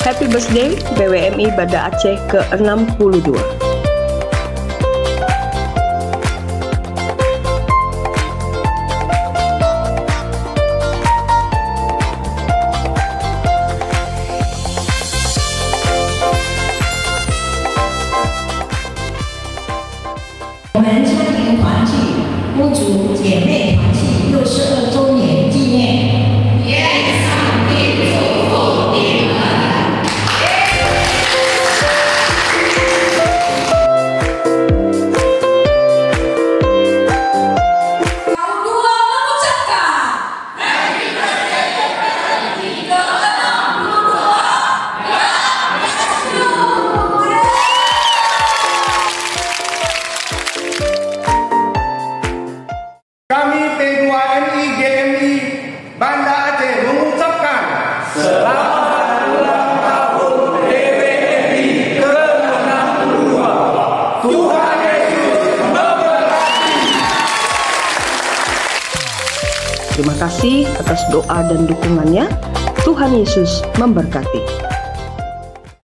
Happy birthday BWMI Banda Aceh ke-62. Kami P2MI GMI Banda Aceh mengucapkan selamat ulang tahun BWMI ke-62. Tuhan Yesus memberkati. Terima kasih atas doa dan dukungannya. Tuhan Yesus memberkati.